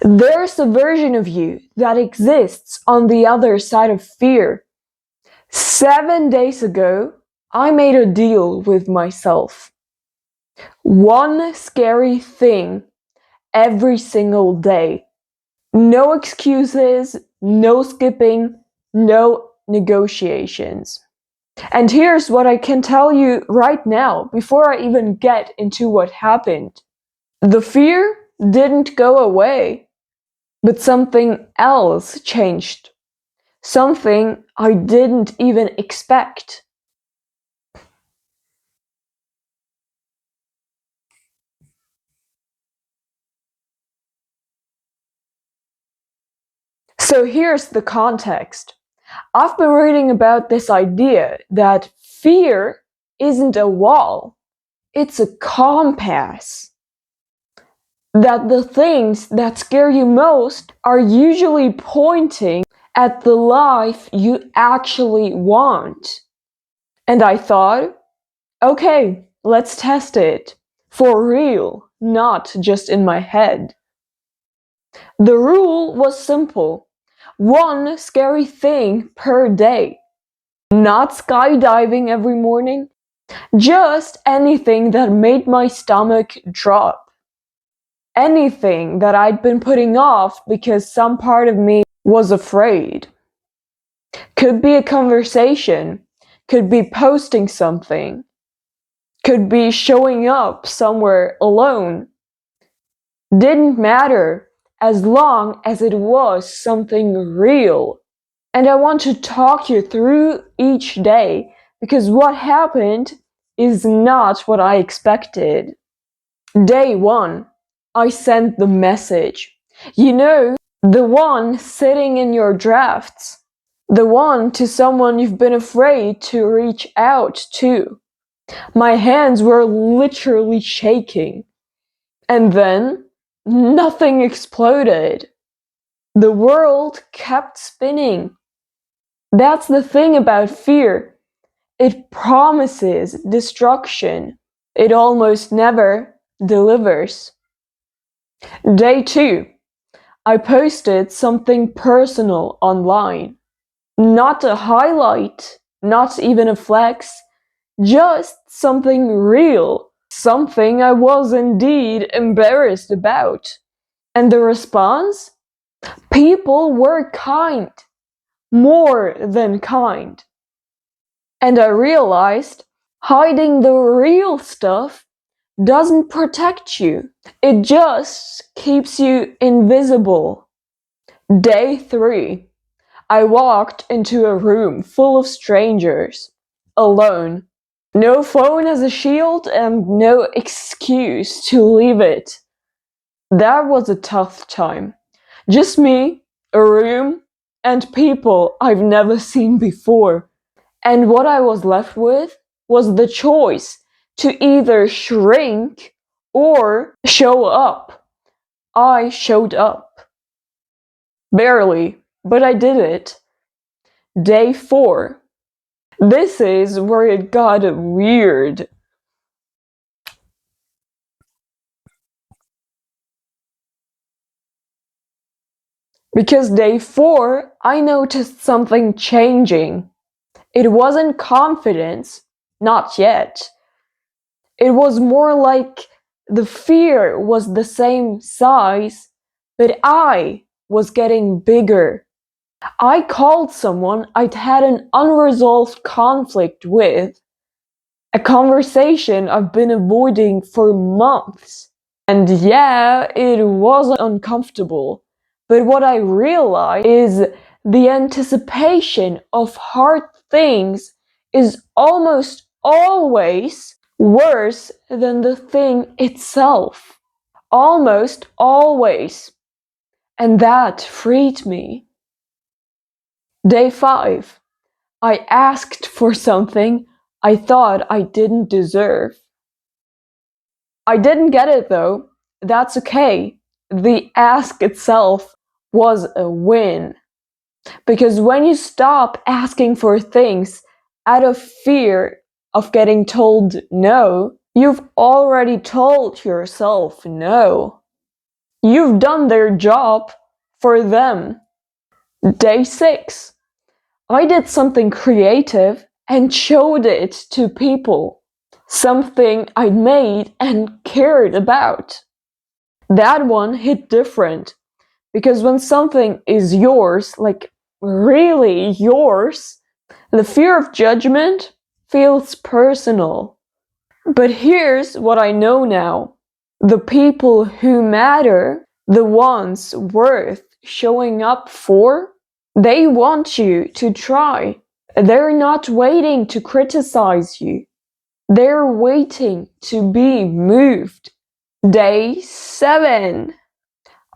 There's a version of you that exists on the other side of fear. 7 days ago, I made a deal with myself. One scary thing every single day. No excuses, no skipping, no negotiations. And here's what I can tell you right now, before I even get into what happened. The fear didn't go away, but something else changed. Something I didn't even expect. So here's the context. I've been reading about this idea that fear isn't a wall, it's a compass. That the things that scare you most are usually pointing at the life you actually want. And I thought, okay, let's test it. For real, not just in my head. The rule was simple. One scary thing per day. Not skydiving every morning, just anything that made my stomach drop. Anything that I'd been putting off because some part of me was afraid. Could be a conversation, could be posting something, could be showing up somewhere alone. Didn't matter as long as it was something real. And I want to talk you through each day because what happened is not what I expected. Day 1, I sent the message. You know, the one sitting in your drafts. The one to someone you've been afraid to reach out to. My hands were literally shaking. And then, nothing exploded. The world kept spinning. That's the thing about fear. It promises destruction. It almost never delivers. Day 2, I posted something personal online. Not a highlight, not even a flex, just something real. Something I was indeed embarrassed about. And the response? People were kind. More than kind. And I realized hiding the real stuff doesn't protect you. It just keeps you invisible. Day 3. I walked into a room full of strangers. Alone. No phone as a shield and no excuse to leave it. That was a tough time. Just me, a room, and people I've never seen before. And what I was left with was the choice to either shrink or show up. I showed up. Barely, but I did it. Day 4. This is where it got weird. Because day 4, I noticed something changing. It wasn't confidence, not yet. It was more like the fear was the same size, but I was getting bigger. I called someone I'd had an unresolved conflict with, a conversation I've been avoiding for months. And yeah, it was uncomfortable, but what I realized is the anticipation of hard things is almost always worse than the thing itself. Almost always. And that freed me. Day 5. I asked for something I thought I didn't deserve. I didn't get it though. That's okay. The ask itself was a win. Because when you stop asking for things out of fear of getting told no, you've already told yourself no. You've done their job for them. Day 6. I did something creative and showed it to people. Something I'd made and cared about. That one hit different, because when something is yours, like really yours, the fear of judgment feels personal. But here's what I know now. The people who matter, the ones worth showing up for, they want you to try. They're not waiting to criticize you. They're waiting to be moved. Day 7.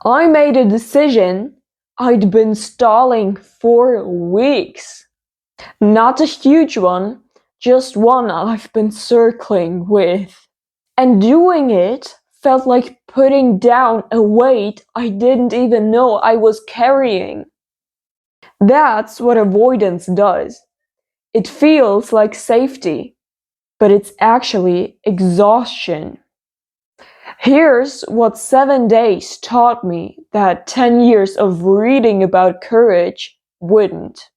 I made a decision I'd been stalling for weeks. Not a huge one, just one I've been circling with. And doing it felt like putting down a weight I didn't even know I was carrying. That's what avoidance does. It feels like safety, but it's actually exhaustion. Here's what 7 days taught me that 10 years of reading about courage wouldn't.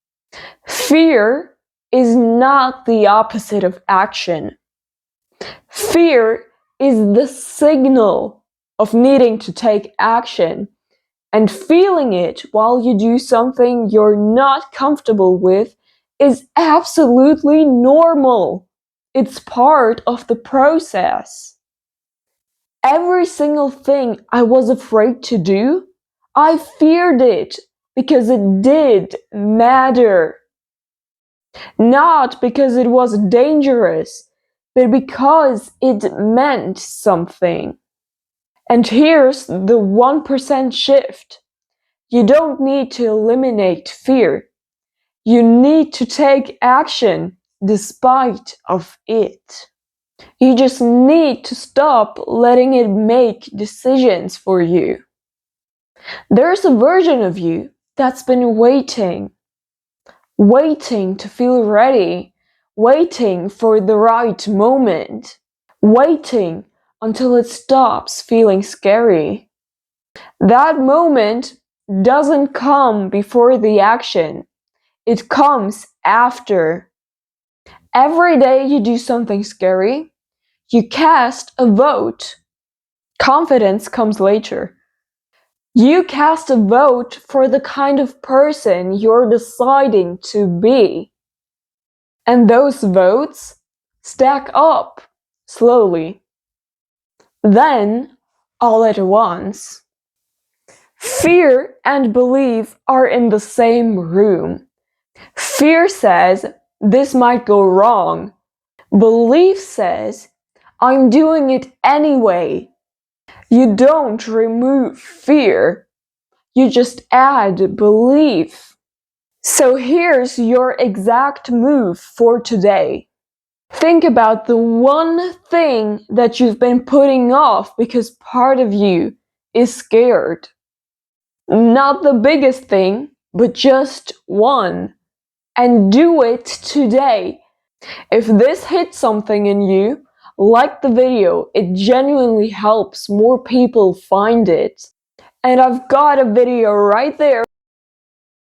Fear is not the opposite of action. Fear is the signal of needing to take action, and feeling it while you do something you're not comfortable with is absolutely normal. It's part of the process. Every single thing I was afraid to do, I feared it because it did matter. Not because it was dangerous, but because it meant something. And here's the 1% shift. You don't need to eliminate fear. You need to take action despite of it. You just need to stop letting it make decisions for you. There's a version of you that's been waiting to feel ready, waiting for the right moment, waiting until it stops feeling scary. That moment doesn't come before the action. It comes after. Every day you do something scary, you cast a vote. Confidence comes later. You cast a vote for the kind of person you're deciding to be. And those votes stack up slowly. Then, all at once. Fear and belief are in the same room. Fear says, this might go wrong. Belief says, I'm doing it anyway. You don't remove fear. You just add belief. So here's your exact move for today. Think about the one thing that you've been putting off because part of you is scared. Not the biggest thing, but just one. And do it today. If this hits something in you, like the video, it genuinely helps more people find it. And I've got a video right there